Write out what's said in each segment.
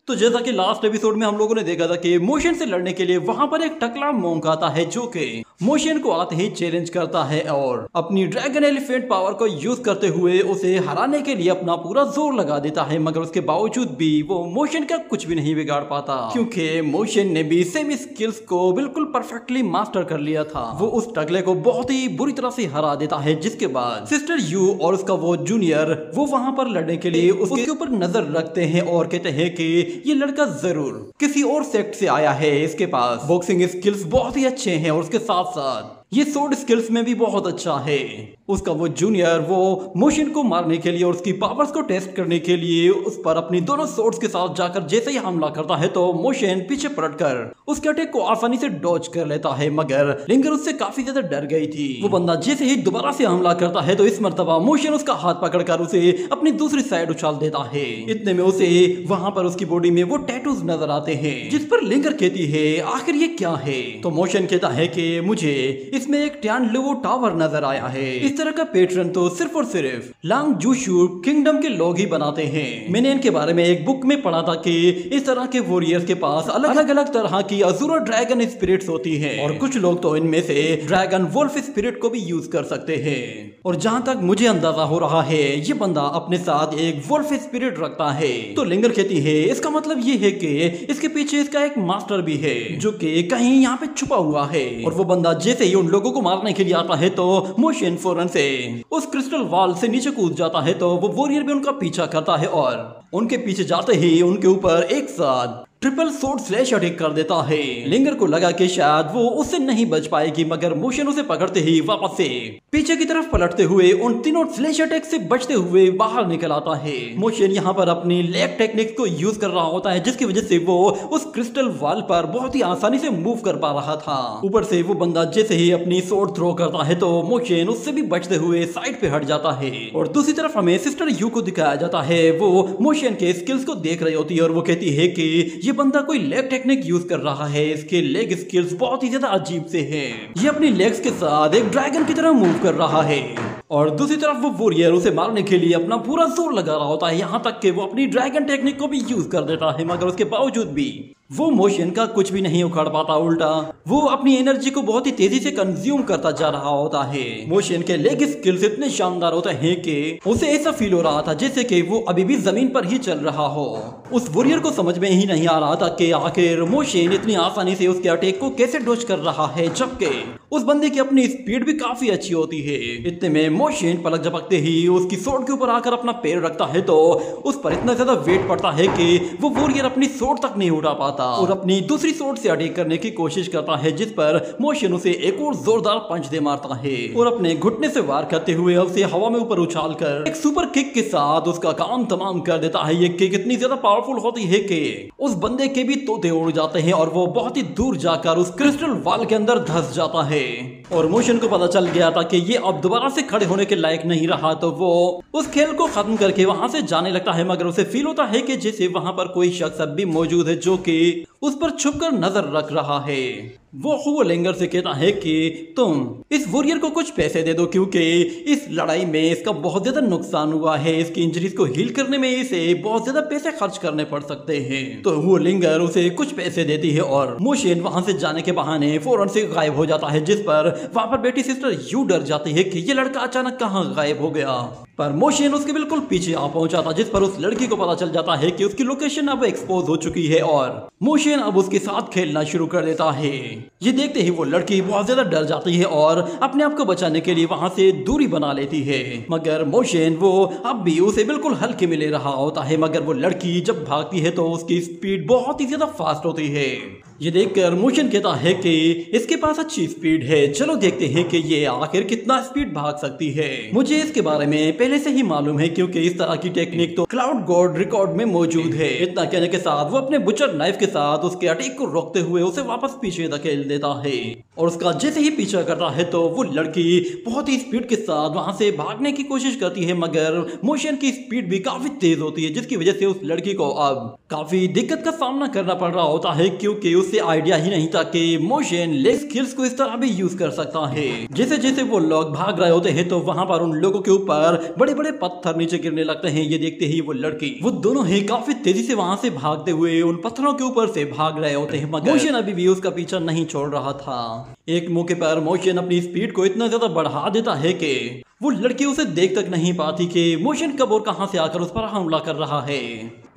तो जैसा कि लास्ट एपिसोड में हम लोगों ने देखा था कि मोशन से लड़ने के लिए वहां पर एक टकला मोंक आता है जो कि मोशन को आते ही चैलेंज करता है और अपनी ड्रैगन एलिफेंट पावर को यूज करते हुए उसे हराने के लिए अपना पूरा जोर लगा देता है, मगर उसके बावजूद भी वो मोशन का कुछ भी नहीं बिगाड़ पाता क्योंकि मोशन ने भी सेम स्किल्स को बिल्कुल परफेक्टली मास्टर कर लिया था। वो उस टकले को बहुत ही बुरी तरह से हरा देता है, जिसके बाद सिस्टर यू और उसका वो जूनियर वो वहां पर लड़ने के लिए उसके ऊपर नजर रखते हैं और कहते हैं कि ये लड़का जरूर किसी और सेक्ट से आया है, इसके पास बॉक्सिंग स्किल्स बहुत ही अच्छे हैं और उसके साथ साथ ये स्वॉर्ड स्किल्स में भी बहुत अच्छा है। उसका वो जूनियर वो मोशन को मारने के लिए और उसकी पावर्स को टेस्ट करने के लिए उस पर अपनी दोनों स्वॉर्ड्स के साथ जाकर जैसे ही हमला करता है तो मोशन पीछे पलटकर उसके अटैक को आसानी से डॉज कर लेता है, मगर लिंगर उससे काफी ज्यादा डर गई थी। वो बंदा जैसे ही दोबारा से हमला करता है तो इस मर्तबा मोशन उसका हाथ पकड़कर उसे अपनी दूसरी साइड उछाल देता है। इतने में उसे वहां पर उसकी बॉडी में वो टैटूज नजर आते हैं, जिस पर लिंगर कहती है आखिर ये क्या है। तो मोशन कहता है कि मुझे इसमें एक ट्यान लुवो टावर नजर आया है। इस तरह का पैटर्न तो सिर्फ और सिर्फ लांग जूशु किंगडम के लोग ही बनाते हैं। मैंने इनके बारे में एक बुक में पढ़ा था कि इस तरह के वॉरियर्स के पास अलग अलग तरह की अज़ूरा ड्रैगन स्पिरिट्स होती हैं और कुछ लोग तो इनमें से ड्रैगन वुल्फ स्पिरिट को भी यूज कर सकते हैं। और जहां तक मुझे अंदाजा हो रहा है ये बंदा अपने साथ एक वुल्फ स्पिरिट रखता है। तो लिंगर कहती है इसका मतलब ये है कि इसके पीछे इसका एक मास्टर भी है जो कि कहीं यहाँ पे छुपा हुआ है। और वो बंदा जैसे ही उन लोगों को मारने के लिए आता है तो मोशन फौरन से उस क्रिस्टल वॉल से नीचे कूद जाता है। तो वो वॉरियर भी उनका पीछा करता है और उनके पीछे जाते ही उनके ऊपर एक साथ ट्रिपल स्वॉर्ड स्लैश अटैक कर देता है। लिंगर को लगा कि शायद वो उससे नहीं बच पाएगी, मगर मोशन उसे पकड़ते ही वापस से पीछे की तरफ पलटते हुए उन तीनों स्लैश अटैक से बचते हुए बाहर निकल आता है। मोशन यहाँ पर अपनी लेग टेक्निक को यूज कर रहा होता है, जिसकी वजह से वो उस क्रिस्टल वॉल पर बहुत ही आसानी से मूव कर पा रहा था। ऊपर से वो बंदा जैसे ही अपनी स्वॉर्ड थ्रो करता है तो मोशन उससे भी बचते हुए साइड पे हट जाता है। और दूसरी तरफ हमें सिस्टर यू को दिखाया जाता है, वो मोशन के स्किल्स को देख रही होती है और वो कहती है कि ये बंदा कोई लेग टेक्निक यूज कर रहा है, इसके लेग स्किल्स बहुत ही ज्यादा अजीब से हैं। ये अपनी लेग्स के साथ एक ड्रैगन की तरह मूव कर रहा है। और दूसरी तरफ वो वॉरियर उसे मारने के लिए अपना पूरा जोर लगा रहा होता है, यहाँ तक कि वो अपनी ड्रैगन टेक्निक को भी यूज कर देता है, मगर उसके बावजूद भी वो मोशन का कुछ भी नहीं उखाड़ पाता। उल्टा वो अपनी एनर्जी को बहुत ही तेजी से कंज्यूम करता जा रहा होता है। मोशन के लेग स्किल्स इतने शानदार होते हैं कि उसे ऐसा फील हो रहा था जैसे कि वो अभी भी जमीन पर ही चल रहा हो। उस वॉरियर को समझ में ही नहीं आ रहा था कि आखिर मोशन इतनी आसानी से उसके अटैक को कैसे डॉज कर रहा है, जबकि उस बंदे की अपनी स्पीड भी काफी अच्छी होती है। इतने में मोशन पलक झपकते ही उसकी स्वॉर्ड के ऊपर आकर अपना पैर रखता है तो उस पर इतना ज्यादा वेट पड़ता है कि वो वॉरियर अपनी स्वॉर्ड तक नहीं उठा पाता और अपनी दूसरी स्वॉर्ड से अटैक करने की कोशिश करता है, जिस पर मोशन उसे एक और जोरदार पंच दे मारता है और अपने घुटने से वार करते हुए उसे हवा में ऊपर उछालकर एक सुपर किक के साथ उसका काम तमाम कर देता है। ये किक इतनी ज्यादा पावरफुल होती है कि उस बंदे के भी तोते उड़ जाते हैं और वो बहुत ही दूर जाकर उस क्रिस्टल वॉल के अंदर धंस जाता है। और मोशन को पता चल गया था कि ये अब दोबारा से खड़े होने के लायक नहीं रहा, तो वो उस खेल को खत्म करके वहां से जाने लगता है, मगर उसे फील होता है कि जैसे वहां पर कोई शख्स अब भी मौजूद है जो कि उस पर छुपकर नजर रख रहा है। वो लिंगर से कहता है कि तुम इस वॉरियर को कुछ पैसे दे दो क्योंकि इस लड़ाई में इसका बहुत ज्यादा नुकसान हुआ है, इसकी इंजरीज को हील करने में इसे बहुत ज्यादा पैसे खर्च करने पड़ सकते हैं। तो वो लिंगर उसे कुछ पैसे देती है और मोशन वहां से जाने के बहाने फौरन से गायब हो जाता है, जिस पर वहां पर बेटी सिस्टर यू डर जाती है कि ये लड़का अचानक कहाँ गायब हो गया। पर मोशन उसके बिल्कुल पीछे आ पहुंचा था, जिस पर उस लड़की को पता चल जाता है कि उसकी लोकेशन अब एक्सपोज हो चुकी है और मोशन अब उसके साथ खेलना शुरू कर देता है। ये देखते ही वो लड़की बहुत ज्यादा डर जाती है और अपने आप को बचाने के लिए वहां से दूरी बना लेती है, मगर मोशन वो अब भी उसे बिल्कुल हल्के में ले रहा होता है। मगर वो लड़की जब भागती है तो उसकी स्पीड बहुत ही ज्यादा फास्ट होती है। ये देखकर मोशन कहता है कि इसके पास अच्छी स्पीड है, चलो देखते हैं कि ये आखिर कितना स्पीड भाग सकती है। मुझे इसके बारे में पहले से ही मालूम है क्योंकि इस तरह की टेक्निक तो क्लाउड गॉड रिकॉर्ड में मौजूद है। इतना कहने के साथ वो अपने बुचर नाइफ के साथ उसके अटैक को रोकते हुए उसे वापस पीछे धकेल देता है और उसका जैसे ही पीछा करता है तो वो लड़की बहुत ही स्पीड के साथ वहां से भागने की कोशिश करती है, मगर मोशन की स्पीड भी काफी तेज होती है, जिसकी वजह से उस लड़की को अब काफी दिक्कत का सामना करना पड़ रहा होता है क्योंकि उसे आइडिया ही नहीं था कि मोशन लेस स्किल्स को इस तरह भी यूज कर सकता है। जैसे जैसे वो लोग भाग रहे होते हैं तो वहां पर उन लोगों के ऊपर बड़े बड़े पत्थर नीचे गिरने लगते हैं। ये देखते ही वो लड़की वो दोनों ही काफी तेजी से वहां से भागते हुए उन पत्थरों के ऊपर से भाग रहे होते हैं, मगर मोशन अभी भी उसका पीछा नहीं छोड़ रहा था। एक मौके पर मोशन अपनी स्पीड को इतना ज्यादा बढ़ा देता है कि वो लड़की उसे देख तक नहीं पाती कि मोशन कब और कहां से आकर उस पर हमला कर रहा है।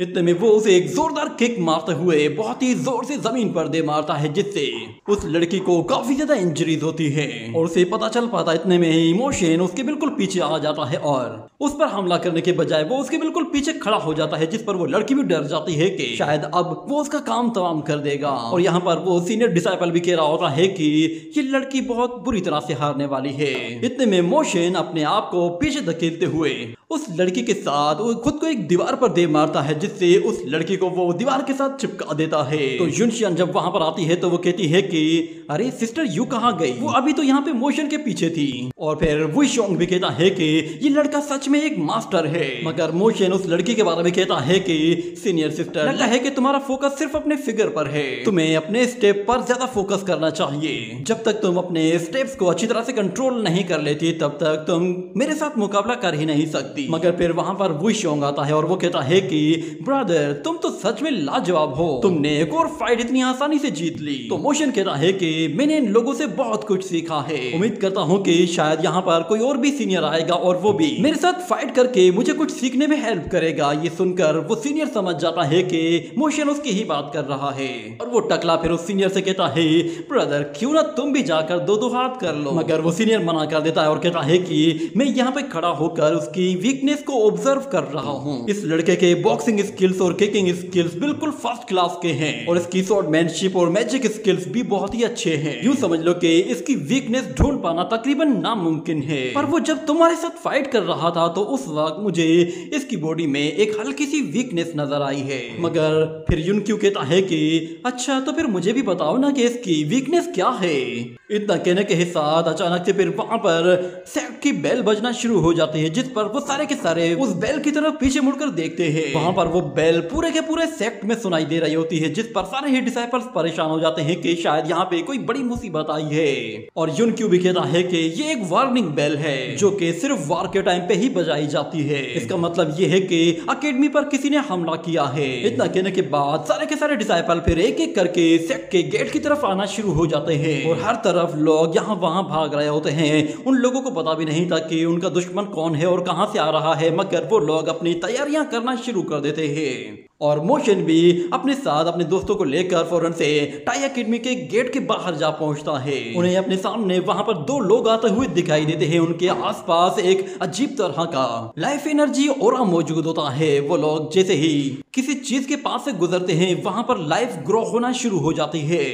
इतने में वो उसे एक जोरदार किक मारते हुए बहुत ही जोर से जमीन पर दे मारता है, जिससे उस लड़की को काफी ज्यादा इंजरीज होती है और उसे पता चल पाता। इतने में ही मोशन उसके बिल्कुल पीछे आ जाता है और उस पर हमला करने के बजाय वो उसके बिल्कुल पीछे खड़ा हो जाता है, जिस पर वो लड़की भी डर जाती है कि शायद अब वो उसका काम तमाम कर देगा। और यहाँ पर वो सीनियर डिसाइपल भी कह रहा होता है कि ये लड़की बहुत बुरी तरह से हारने वाली है। इतने में मोशन अपने आप को पीछे धकेलते हुए उस लड़की के साथ खुद को एक दीवार पर दे मारता है, जिससे उस लड़की को वो दीवार के साथ चिपका देता है। तो युनशियन जब वहां पर आती है तो वो कहती है कि अरे सिस्टर यू कहाँ गई, वो अभी तो यहाँ पे मोशन के पीछे थी। और फिर वुशोंग भी कहता है कि ये लड़का सच में एक मास्टर है, मगर मोशन उस लड़की के बारे में कहता है कि सीनियर सिस्टर लगता है कि तुम्हारा फोकस सिर्फ अपने फिगर पर है, तुम्हें अपने स्टेप पर ज्यादा फोकस करना चाहिए। जब तक तुम अपने स्टेप्स को अच्छी तरह से कंट्रोल नहीं कर लेती तब तक तुम मेरे साथ मुकाबला कर ही नहीं सकती। मगर फिर वहां पर वुशोंग आता है और वो कहता है कि ब्रदर तुम तो सच में लाजवाब हो, तुमने एक और फाइट इतनी आसानी से जीत ली। तो मोशन कहता है कि मैंने इन लोगों से बहुत कुछ सीखा है, उम्मीद करता हूँ कि शायद यहाँ पर कोई और भी सीनियर आएगा और वो भी मेरे साथ फाइट करके मुझे कुछ सीखने में हेल्प करेगा। ये सुनकर वो सीनियर समझ जाता है कि मोशन उसकी ही बात कर रहा है और वो टकला फिर उस सीनियर से कहता है ब्रदर क्यों ना तुम भी जाकर दो हाथ कर लो। मगर वो सीनियर मना कर देता है और कहता है कि मैं यहाँ पे खड़ा होकर उसकी वीकनेस को ऑब्जर्व कर रहा हूँ। इस लड़के के बॉक्सिंग स्किल्स और किकिंग स्किल्स बिल्कुल फर्स्ट क्लास के हैं और इसकी स्वॉर्डमैनशिप और मैजिक स्किल्स भी बहुत ही अच्छे हैं। यूं समझ लो कि इसकी वीकनेस ढूंढ पाना तकरीबन नामुमकिन है। पर वो जब तुम्हारे साथ फाइट कर रहा था तो उस वक्त मुझे इसकी बॉडी में एक हल्की सी वीकनेस नजर आई है। मगर फिर युनक्यू कहता है कि अच्छा तो फिर मुझे भी बताओ ना कि इसकी वीकनेस क्या है। इतना कहने के साथ अचानक से फिर वहां पर सेक्ट की बेल बजना शुरू हो जाती है, जिस पर वो सारे के सारे उस बेल की तरफ पीछे मुड़कर देखते हैं। वहां पर वो बेल पूरे के पूरे सेक्ट में सुनाई दे रही होती है, जिस पर सारे ही डिसाइपल्स परेशान हो जाते हैं कि शायद यहाँ पे कोई बड़ी मुसीबत आई है। और युनक्यू भी कहता है कि ये एक वार्निंग बेल है जो कि सिर्फ वार के टाइम पे ही बजाई जाती है। इसका मतलब ये है कि अकेडमी पर किसी ने हमला किया है। इतना कहने के बाद सारे के सारे डिसाइपल फिर एक एक करके सेक्ट के गेट की तरफ आना शुरू हो जाते हैं और हर तरफ लोग यहाँ वहां भाग रहे होते हैं। उन लोगों को पता भी नहीं था कि उनका दुश्मन कौन है और कहां से आ रहा है, मगर वो लोग अपनी तैयारियां करना शुरू कर देते हैं। और मोशन भी अपने साथ अपने दोस्तों को लेकर फौरन से टाई एकेडमी के गेट के बाहर जा पहुंचता है। उन्हें अपने सामने वहां पर दो लोग आते हुए दिखाई देते हैं। उनके आसपास एक अजीब तरह का लाइफ एनर्जी ऑरा मौजूद होता है। वो लोग जैसे ही किसी चीज के पास से गुजरते हैं वहां पर लाइफ ग्रो होना शुरू हो जाती है।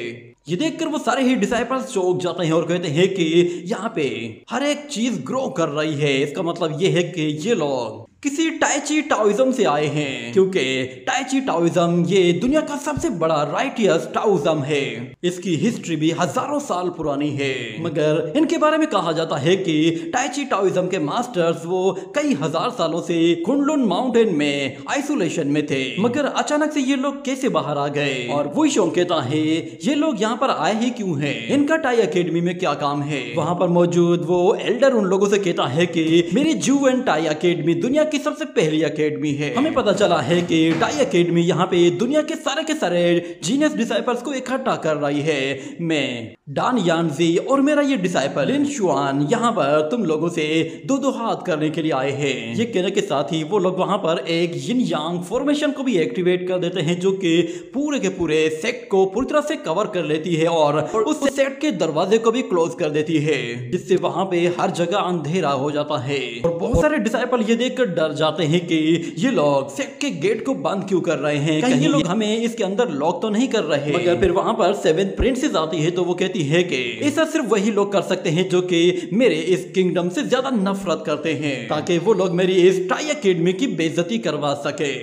ये देखकर वो सारे ही डिसाइपल्स चौंक जाते हैं और कहते हैं कि यहाँ पे हर एक चीज ग्रो कर रही है। इसका मतलब ये है कि ये लोग किसी टाइची टाओइज्म से आए हैं, क्योंकि टाइची टाओइज्म ये दुनिया का सबसे बड़ा राइटियस टाओइज्म है। इसकी हिस्ट्री भी हजारों साल पुरानी है, मगर इनके बारे में कहा जाता है कि टाइची टाओइज्म के मास्टर्स वो कई हजार सालों से कुनलुन माउंटेन में आइसोलेशन में थे। मगर अचानक से ये लोग कैसे बाहर आ गए? और वुशोंग कहता है ये लोग यहाँ पर आए ही क्यों हैं? इनका टाई एकेडमी में क्या काम है? वहाँ पर मौजूद वो एल्डर उन लोगों से कहता है कि मेरी जू एंड टाई एकेडमी दुनिया की सबसे पहली एकेडमी है। हमें पता चला है कि टाई एकेडमी यहाँ पे दुनिया के सारे जीनियस डिसाइपल्स को इकट्ठा कर रही है। मैं डान यानजी और मेरा ये डिसाइपल लिन शुआन यहाँ पर तुम लोगों से दो हाथ करने के लिए आए हैं। ये कहने के साथ ही वो लोग वहाँ पर एक यिन यांग फॉर्मेशन को भी एक्टिवेट कर देते हैं, जो कि पूरे के पूरे सेक्ट को पूरी तरह से कवर कर लेती है और उस सेक्ट के दरवाजे को भी क्लोज कर देती है, जिससे वहाँ पे हर जगह अंधेरा हो जाता है। और बहुत सारे डिसाइपल ये देखकर डर जाते हैं कि ये लोग सेक्ट के गेट को बंद क्यों कर रहे हैं, कहीं ये लोग हमें इसके अंदर लॉक तो नहीं कर रहे। मगर फिर वहाँ पर 7 प्रिंसेस आती है तो वो कहती कहती है कि ऐसा सिर्फ वही लोग कर सकते हैं जो कि मेरे इस किंगडम से ज्यादा नफरत करते हैं, ताकि वो लोग मेरी इस टाई एकेडमी की बेइज्जती करवा सके।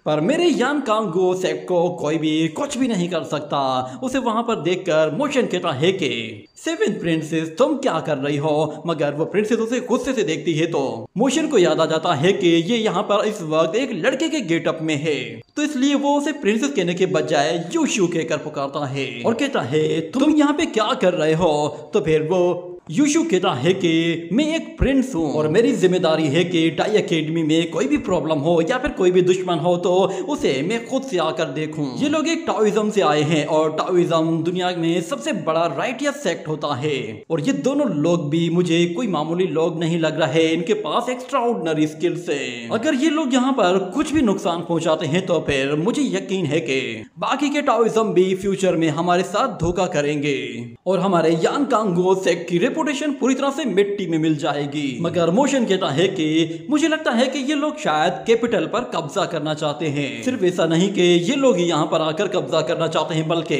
पर मेरे यान कांगो सेक्ट को कोई भी कुछ भी नहीं कर सकता। उसे वहां पर देखकर मोशन कहता है कि सेवेंथ प्रिंसेस तुम क्या कर रही हो, मगर वो प्रिंसेस उसे गुस्से से देखती है तो मोशन को याद आ जाता है कि ये यहाँ पर इस वक्त एक लड़के के गेटअप में है, तो इसलिए वो उसे प्रिंसेस कहने के बजाय यूशू कहकर पुकारता है और कहता है तुम यहाँ पे क्या कर रहे हो। तो फिर वो यूशू कहता है कि मैं एक प्रिंस हूँ और मेरी जिम्मेदारी है कि टाई एकेडमी में कोई भी प्रॉब्लम हो या फिर कोई भी दुश्मन हो तो उसे मैं खुद से आकर देखूं। ये लोग एक टाओइज्म से आए हैं और टाओइज्म दुनिया में सबसे बड़ा राइटियस सेक्ट होता है और ये दोनों लोग भी मुझे कोई मामूली लोग नहीं लग रहा है। इनके पास एक्स्ट्राऑर्डिनरी स्किल्स है। अगर ये लोग यहाँ पर कुछ भी नुकसान पहुंचाते हैं तो फिर मुझे यकीन है कि बाकी के टाओइज्म भी फ्यूचर में हमारे साथ धोखा करेंगे और हमारे यान कांगो सेक्ट की रेपुटेशन पूरी तरह से मिट्टी में मिल जाएगी। मगर मोशन कहता है कि मुझे लगता है कि ये लोग शायद कैपिटल पर कब्जा करना चाहते हैं। सिर्फ ऐसा नहीं कि ये लोग ही यहाँ पर आकर कब्जा करना चाहते हैं, बल्कि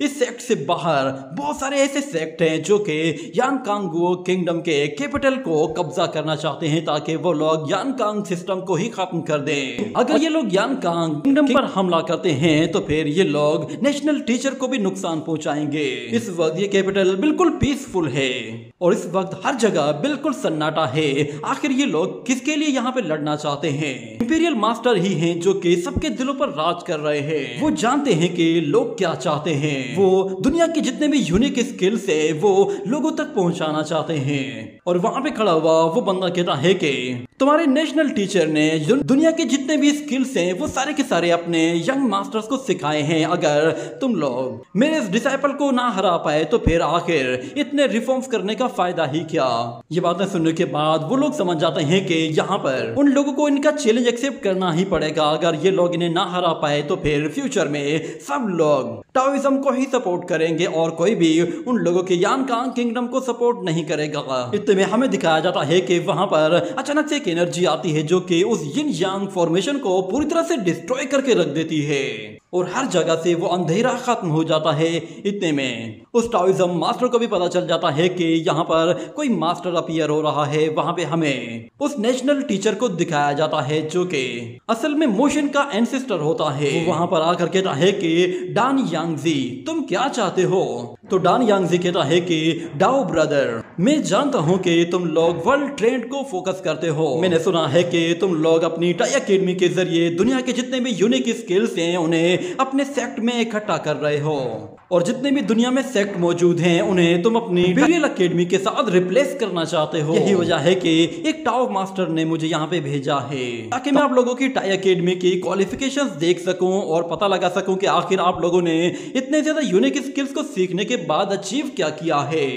इस सेक्ट से बाहर बहुत सारे ऐसे सेक्ट हैं जो कि यान कांगो किंगडम के कैपिटल को कब्जा करना चाहते हैं, ताकि वो लोग यान कांग सिस्टम को ही खत्म कर दें। अगर ये लोग यान कांग किंगडम पर हमला करते हैं तो फिर ये लोग नेशनल टीचर को भी नुकसान पहुंचाएंगे। इस वक्त ये कैपिटल बिल्कुल पीसफुल है और इस वक्त हर जगह बिल्कुल सन्नाटा है। आखिर ये लोग किसके लिए यहाँ पे लड़ना चाहते हैं? इंपीरियल मास्टर ही हैं जो कि सबके दिलों पर राज कर रहे हैं। वो जानते हैं कि लोग क्या चाहते हैं। वो दुनिया के जितने भी यूनिक स्किल्स है वो लोगों तक पहुंचाना चाहते हैं। और वहां पे खड़ा हुआ वो बंदा कहता है कि तुम्हारे नेशनल टीचर ने दुनिया के जितने भी स्किल्स हैं वो सारे के सारे अपने यंग मास्टर्स को सिखाए हैं। अगर तुम लोग मेरे इस डिसाइपल को ना हरा पाए तो फिर आखिर इतने रिफॉर्म्स करने का फायदा ही क्या? ये बातें सुनने के बाद वो लोग समझ जाते हैं कि यहाँ पर उन लोगों को इनका चैलेंज एक्सेप्ट करना ही पड़ेगा। अगर ये लोग इन्हें ना हरा पाए तो फिर फ्यूचर में सब लोग टाओइज्म को ही सपोर्ट करेंगे और कोई भी उन लोगों के यान कांग किंगडम को सपोर्ट नहीं करेगा। इतने में हमें दिखाया जाता है कि वहां पर अचानक से एक एनर्जी आती है जो कि उस यिन यांग फॉर्मेशन को पूरी तरह से डिस्ट्रॉय करके रख देती है और हर जगह से वो अंधेरा खत्म हो जाता है। इतने में उस टाओइज्म मास्टर को भी पता चल जाता है कि यहाँ पर कोई मास्टर अपीयर हो रहा है। वहां पे हमें उस नेशनल टीचर को दिखाया जाता है जो कि असल में मोशन का एंसेस्टर होता है। वो वहां पर आकर कहता है कि डान यांगजी तुम क्या चाहते हो? तो डान यांगजी कहता है कि डाओ ब्रदर मैं जानता हूँ कि तुम लोग वर्ल्ड ट्रेंड को फोकस करते हो। मैंने सुना है कि तुम लोग अपनी टाई एकेडमी के जरिए दुनिया के जितने भी यूनिक स्किल्स हैं उन्हें अपने सेक्ट में इकट्ठा कर रहे हो और जितने भी दुनिया में सेक्ट मौजूद हैं उन्हें तुम अपनी इंपीरियल एकेडमी के साथ रिप्लेस करना चाहते हो। यही वजह है कि एक टाओ मास्टर ने मुझे यहाँ पे भेजा है ताकि मैं आप लोगों की टाई एकेडमी की क्वालिफिकेशंस देख सकूं और पता लगा सकूं कि आखिर आप लोगों ने इतने ज्यादा यूनिक स्किल्स को सीखने के बाद अचीव क्या किया है।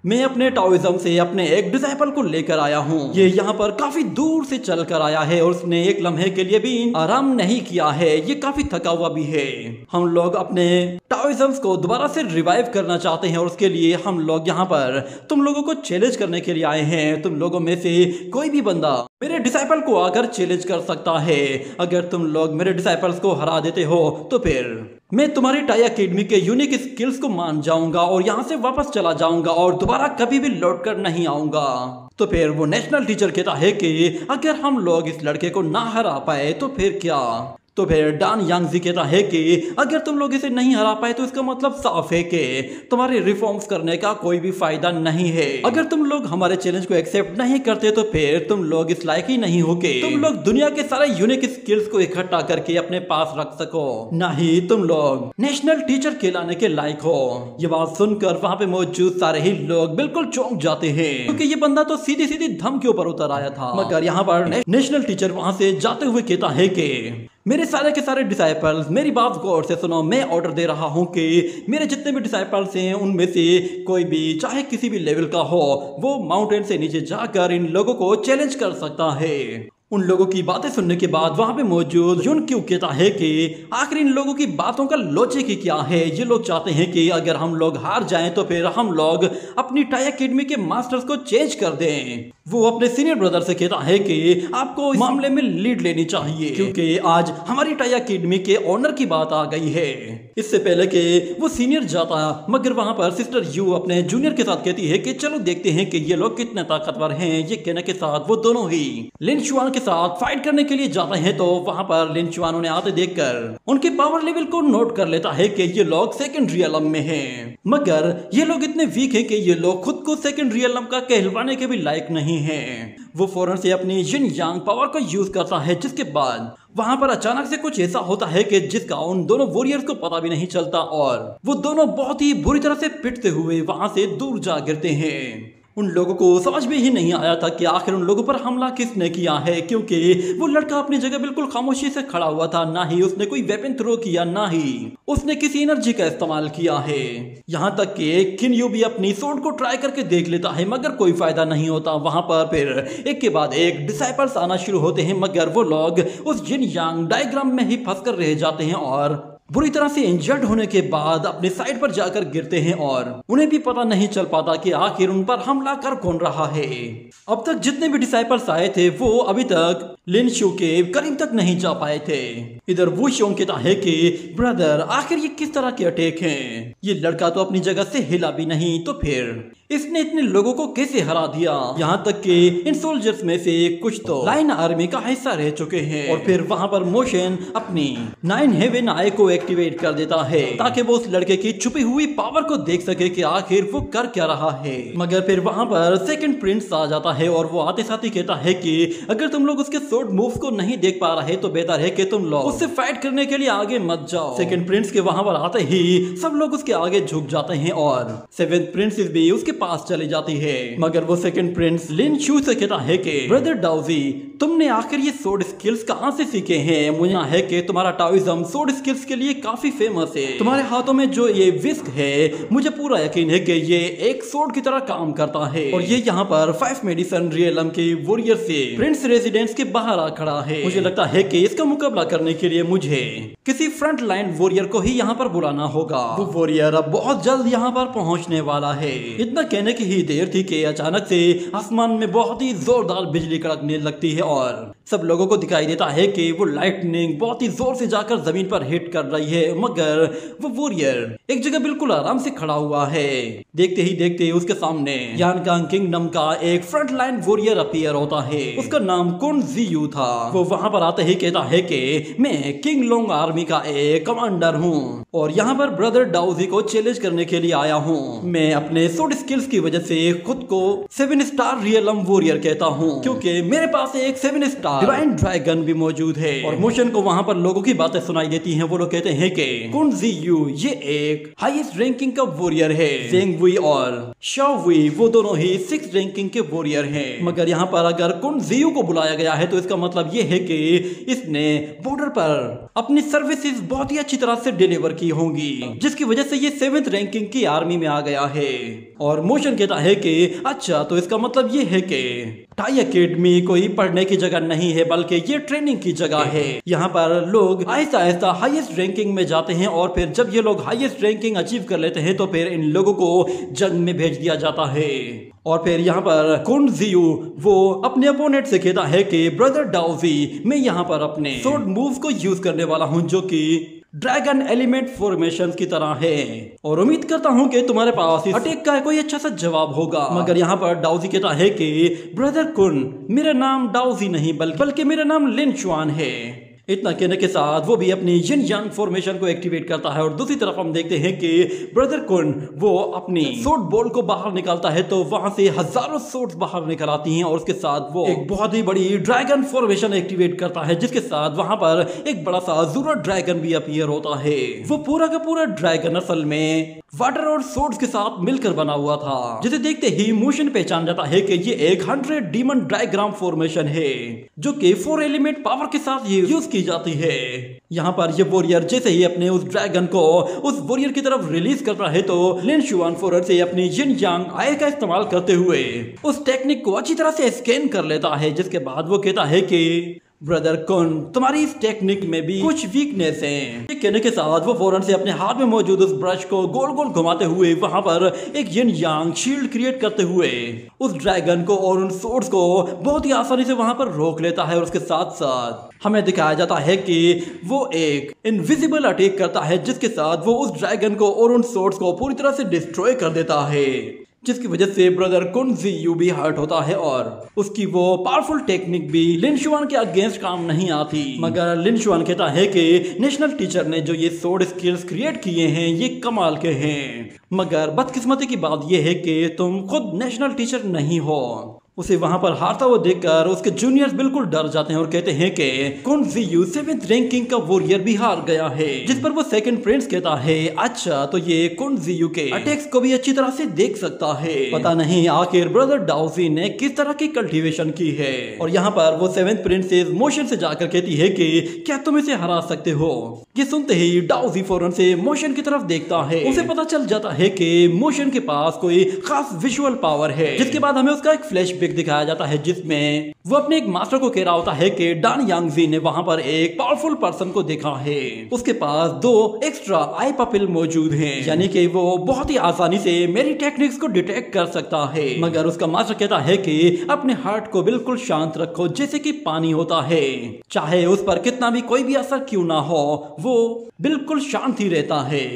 मैं अपने टाओइज्म से अपने एक डिसाइपल को लेकर आया हूँ। ये यहाँ पर काफी दूर से चल कर आया है और उसने एक लम्हे के लिए भी आराम नहीं किया है। ये काफी थका हुआ भी है। हम लोग अपने टाओइज्म्स को दोबारा से रिवाइव करना चाहते हैं और उसके लिए हम लोग यहाँ पर तुम लोगों को चैलेंज करने के लिए आए हैं। तुम लोगों में से कोई भी बंदा मेरे डिसाइपल को आकर चैलेंज कर सकता है। अगर तुम लोग मेरे डिसाइपल्स को हरा देते हो तो फिर मैं तुम्हारी टाई एकेडमी के यूनिक स्किल्स को मान जाऊंगा और यहाँ से वापस चला जाऊंगा और दोबारा कभी भी लौट कर नहीं आऊंगा। तो फिर वो नेशनल टीचर कहता है कि अगर हम लोग इस लड़के को ना हरा पाए तो फिर क्या? तो फिर डान यांगजी कहता है कि अगर तुम लोग इसे नहीं हरा पाए तो इसका मतलब साफ है कि तुम्हारे रिफॉर्म्स करने का कोई भी फायदा नहीं है। अगर तुम लोग हमारे चैलेंज को एक्सेप्ट नहीं करते तो फिर तुम लोग इस लायक ही नहीं हो कि तुम लोग दुनिया के सारे यूनिक स्किल्स को इकट्ठा करके अपने पास रख सको, ना ही तुम लोग नेशनल टीचर कहलाने के लायक हो। ये बात सुनकर वहाँ पे मौजूद सारे ही लोग बिल्कुल चौंक जाते हैं क्योंकि ये बंदा तो सीधी सीधी धम के ऊपर उतर आया था। मगर यहाँ पर नेशनल टीचर वहाँ से जाते हुए कहता है कि मेरे सारे के सारे डिसाइपल्स मेरी बात गौर से सुनो। मैं ऑर्डर दे रहा हूँ कि मेरे जितने भी डिसाइपल्स हैं उनमें से कोई भी चाहे किसी भी लेवल का हो वो माउंटेन से नीचे जाकर इन लोगों को चैलेंज कर सकता है उन लोगों की बातें सुनने के बाद वहां पे मौजूद युन क्यों कहता है कि आखिर इन लोगों की बातों का लॉजिक क्या है। ये लोग चाहते हैं कि अगर हम लोग हार जाएं तो फिर हम लोग अपनी टाई एकेडमी के मास्टर्स को चेंज कर दें। वो अपने सीनियर ब्रदर से कहता है कि आपको इस मामले में लीड लेनी चाहिए क्योंकि आज हमारी टाई एकेडमी के ऑनर की बात आ गई है। इससे पहले कि वो सीनियर जाता मगर वहां पर सिस्टर यू अपने जूनियर के साथ कहती है कि चलो देखते हैं कि ये लोग कितने ताकतवर हैं। ये कहने के साथ वो दोनों ही लिन शुआन के साथ फाइट करने के लिए जाते हैं। तो वहां पर लिन शुआन उन्हें आते देखकर उनके पावर लेवल को नोट कर लेता है कि ये लोग सेकंड रियलम में हैं। मगर ये लोग इतने वीक हैं कि ये लोग खुद को सेकंड रियलम का कहलवाने के भी लायक नहीं हैं। वो फौरन से अपनी जिन यांग पावर को यूज करता है, जिसके बाद वहां पर अचानक से कुछ ऐसा होता है कि जिसका उन दोनों वॉरियर्स को पता भी नहीं चलता और वो दोनों बहुत ही बुरी तरह से पिटते हुए वहां से दूर जा गिरते हैं। उन लोगों को समझ में ही नहीं आया था कि आखिर उन लोगों पर हमला किसने किया है, क्योंकि वो लड़का अपनी जगह बिल्कुल खामोशी से खड़ा हुआ था। ना ही उसने कोई वेपन थ्रो किया, ना ही उसने किसी एनर्जी का इस्तेमाल किया है। यहाँ तक कि किन्यू भी अपनी सोर्ड को ट्राई करके देख लेता है मगर कोई फायदा नहीं होता। वहां पर फिर एक के बाद एक डिसाइपल्स आना शुरू होते हैं मगर वो लोग उस जिन यांग डायग्राम में ही फंस कर रह जाते हैं और बुरी तरह से इंजर्ड होने के बाद अपने साइड पर जाकर गिरते हैं और उन्हें भी पता नहीं चल पाता कि आखिर उन पर हमला कर कौन रहा है। अब तक जितने भी डिसाइपल्स आए थे वो अभी तक लिन शू के करीब तक नहीं जा पाए थे। इधर वो शोंग कहता है कि ब्रदर आखिर ये किस तरह के अटैक हैं? ये लड़का तो अपनी जगह से हिला भी नहीं, तो फिर इसने इतने लोगों को कैसे हरा दिया? यहाँ तक कि इन सोल्जर्स में से कुछ तो लाइन आर्मी का हिस्सा रह चुके हैं। और फिर वहां पर मोशन अपनी 9 हेवन आई को एक्टिवेट कर देता है ताकि वो उस लड़के की छुपी हुई पावर को देख सके कि आखिर वो कर क्या रहा है। मगर फिर वहां पर सेकंड प्रिंस आ जाता है और वो आते साथ ही कहता है कि अगर तुम लोग उसके स्वॉर्ड मूव्स को नहीं देख पा रहे तो बेहतर है कि तुम लोग उससे फाइट करने के लिए आगे मत जाओ। सेकंड प्रिंस के वहां पर आते ही सब लोग उसके आगे झुक जाते हैं और सेवेंथ प्रिंसेस भी उसके पास चली जाती है। मगर वो सेकंड प्रिंस लिन शू से कहता है कि ब्रदर डाउजी तुमने आखिर ये सोर्ड स्किल्स कहां से सीखे हैं? मुझे है कि तुम्हारा टाओइज्म सोर्ड स्किल्स के लिए काफी फेमस है। तुम्हारे हाथों में जो ये विस्क है मुझे पूरा यकीन है कि ये एक सोर्ड की तरह काम करता है। और ये यहाँ पर 5 मेडिसन रियलम के वॉरियर से प्रिंस रेजिडेंस के बाहर आ खड़ा है। मुझे लगता है कि इसका मुकाबला करने के लिए मुझे किसी फ्रंट लाइन वॉरियर को ही यहाँ पर बुलाना होगा। वो वॉरियर अब बहुत जल्द यहाँ पर पहुँचने वाला है। इतना कहने की ही देर थी कि अचानक से आसमान में बहुत ही जोरदार बिजली कड़कने लगती है और सब लोगों को दिखाई देता है कि वो लाइटनिंग बहुत ही जोर से जाकर जमीन पर हिट कर रही है। मगर वो वॉरियर एक जगह बिल्कुल आराम से खड़ा हुआ है। देखते ही देखते उसके सामने यानगांग किंगडम का एक फ्रंट लाइन वॉरियर अपीयर होता है। उसका नाम कुन जियू था। वो वहां पर आते ही कहता है कि मैं किंग लोंग आर्मी का एक कमांडर हूँ और यहाँ पर ब्रदर डाउजी को चैलेंज करने के लिए आया हूँ। मैं अपने सोर्ड स्किल्स की वजह से खुद को 7 स्टार रियलम वॉरियर कहता हूँ क्योंकि मेरे पास एक 7 स्टार डिवाइन ड्रैगन भी मौजूद है। और मोशन को वहां पर लोगों की बातें सुनाई देती हैं। वो लोग कहते हैं कि कुन जियू ये एक हाईएस्ट रैंकिंग का वॉरियर है। जेंग वुई और शाओ वुई वो दोनों ही 6 रैंकिंग के वॉरियर हैं। मगर यहाँ पर अगर कुन जियू को बुलाया गया है तो इसका मतलब ये है कि इसने बॉर्डर पर अपनी सर्विसेज बहुत ही अच्छी तरह से डिलीवर की होंगी, जिसकी वजह से ये 7th रैंकिंग की आर्मी में आ गया है। और मोशन कहता है कि अच्छा तो इसका मतलब ये है कि टाई एकेडमी कोई पढ़ने की जगह नहीं है बल्कि ये ट्रेनिंग की जगह है। यहाँ पर लोग आहिस्ता आहिस्ता हाईएस्ट रैंकिंग में जाते हैं और फिर जब ये लोग हाईएस्ट रैंकिंग अचीव कर लेते हैं तो फिर इन लोगों को जंग में भेज दिया जाता है। और फिर यहाँ पर कुन जियू वो अपने अपोनेंट से कहता है कि ब्रदर डाउजी मैं यहाँ पर अपने सोर्ड मूव्स को यूज करने वाला हूँ जो कि ड्रैगन एलिमेंट फॉर्मेशन की तरह है और उम्मीद करता हूँ कि तुम्हारे पास इस अटैक का कोई अच्छा सा जवाब होगा। मगर यहाँ पर डाउजी कहता है कि ब्रदर कुन मेरा नाम डाउजी नहीं बल्कि मेरा नाम लिन शुआन है। इतना कहने के साथ वो भी अपनी यिन यांग फॉर्मेशन को एक्टिवेट करता है और दूसरी तरफ हम देखते हैं कि ब्रदर कुन वो अपनी सोर्ड बॉल को बाहर निकालता है तो वहां से हजारों सोर्ड्स बाहर निकल आती हैं और उसके साथ वो एक बहुत ही बड़ी ड्रैगन फॉर्मेशन एक्टिवेट करता है, जिसके साथ वहां पर एक बड़ा सा अज़ूरा ड्रैगन भी अपीयर होता है। वो पूरा का पूरा ड्रैगन असल में वाटर और सोर्ड्स के साथ मिलकर बना हुआ था, जिसे देखते ही मोशन पहचान जाता है कि ये एक 100 डीमन डायग्राम फॉर्मेशन है जो कि 4 एलिमेंट पावर के साथ यूज की जाती है। यहाँ पर ये वॉरियर जैसे ही अपने उस ड्रैगन को उस वॉरियर की तरफ रिलीज करता है तो लिन शुआन फौरन से अपनी जिन यांग आई का इस्तेमाल करते हुए उस टेक्निक को अच्छी तरह से स्कैन कर लेता है, जिसके बाद वो कहता है कि ब्रदर कुन, तुम्हारी इस टेक्निक में भी कुछ वीकनेस है। ये कहने के साथ वो फौरन से अपने हाथ में मौजूद उस ब्रश को गोल गोल घुमाते हुए वहां पर एक यिन यांग शील्ड क्रिएट करते हुए उस ड्रैगन को और उन सोर्ड्स को बहुत ही आसानी से वहां पर रोक लेता है। और उसके साथ साथ हमें दिखाया जाता है कि वो एक इनविजिबल अटैक करता है, जिसके साथ वो उस ड्रैगन को और उन सोर्ड्स को पूरी तरह से डिस्ट्रॉय कर देता है, जिसकी वजह से ब्रदर कुन जियू भी हर्ट होता है और उसकी वो पावरफुल टेक्निक भी लिन शुआन के अगेंस्ट काम नहीं आती। मगर लिन शुआन कहता है कि नेशनल टीचर ने जो ये सोर्ड स्किल्स क्रिएट किए हैं ये कमाल के हैं, मगर बदकिस्मती की बात ये है कि तुम खुद नेशनल टीचर नहीं हो। उसे वहां पर हारता हुआ देखकर उसके जूनियर्स बिल्कुल डर जाते हैं और कहते हैं कि कुन जियू 7th रैंकिंग का वॉरियर भी हार गया है, जिस पर वो सेकंड प्रिंस कहता है अच्छा तो ये कुन जियू के अटैक्स को भी अच्छी तरह से देख सकता है। पता नहीं आखिर ब्रदर डाउजी ने किस तरह की कल्टीवेशन की है। और यहाँ पर वो 7th प्रिंसेस मोशन से जाकर कहती है कि क्या तुम इसे हरा सकते हो। ये सुनते ही डाउजी फौरन से मोशन की तरफ देखता है। उसे पता चल जाता है कि मोशन के पास कोई खास विजुअल पावर है, जिसके बाद हमें उसका एक फ्लैशबैक दिखाया जाता है जिसमें वो अपने एक मास्टर को कह रहा होता है कि डान यांगजी ने वहां पर एक पावरफुल पर्सन को देखा है, उसके पास 2 एक्स्ट्रा आई पपिल मौजूद हैं, यानी कि वो बहुत ही आसानी से मेरी टेक्निक्स को डिटेक्ट कर सकता है। मगर उसका मास्टर कहता है कि अपने हार्ट को बिल्कुल शांत रखो जैसे कि पानी होता है, चाहे उस पर कितना भी कोई भी असर क्यों ना हो वो बिल्कुल शांत ही रहता है।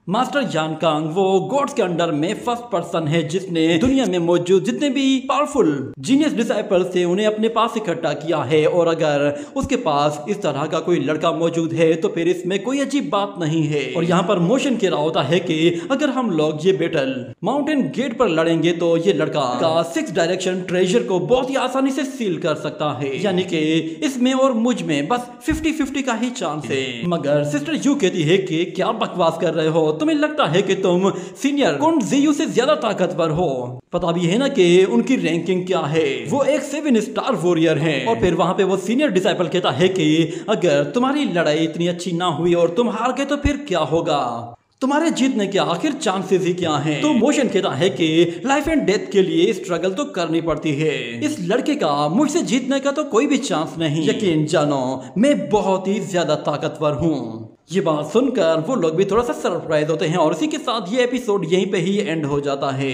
मास्टर यान कांग वो गॉड्स के अंडर में फर्स्ट पर्सन है जिसने दुनिया में मौजूद जितने भी पावरफुल जीनियस डिसाइपल्स थे उन्हें अपने पास इकट्ठा किया है, और अगर उसके पास इस तरह का कोई लड़का मौजूद है तो फिर इसमें कोई अजीब बात नहीं है। और यहाँ पर मोशन कह रहा होता है कि अगर हम लोग ये बैटल माउंटेन गेट पर लड़ेंगे तो ये लड़का का 6 डायरेक्शन ट्रेजर को बहुत ही आसानी से सील कर सकता है, यानी कि इसमें और मुझ में बस 50-50 का ही चांस है। मगर सिस्टर यू कहती है कि क्या बकवास कर रहे हो, तुम्हें लगता है कि तुम सीनियर कुन जियू से ज्यादा ताकतवर हो। पता भी है ना कि उनकी रैंकिंग क्या है, वो एक 7 स्टार वॉरियर हैं। और फिर वहां पे वो सीनियर डिसाइपल कहता है कि अगर तुम्हारी लड़ाई इतनी अच्छी ना हुई और तुम हार गए तो फिर क्या होगा, तुम्हारे जीतने के आखिर चांसेस ही क्या हैं? तो मोशन कहता है कि लाइफ एंड डेथ के लिए स्ट्रगल तो करनी पड़ती है, इस लड़के का मुझसे जीतने का तो कोई भी चांस नहीं। यकीन जानो मैं बहुत ही ज्यादा ताकतवर हूँ। ये बात सुनकर वो लोग भी थोड़ा सा सरप्राइज होते हैं और इसी के साथ ये एपिसोड यहीं पे ही एंड हो जाता है।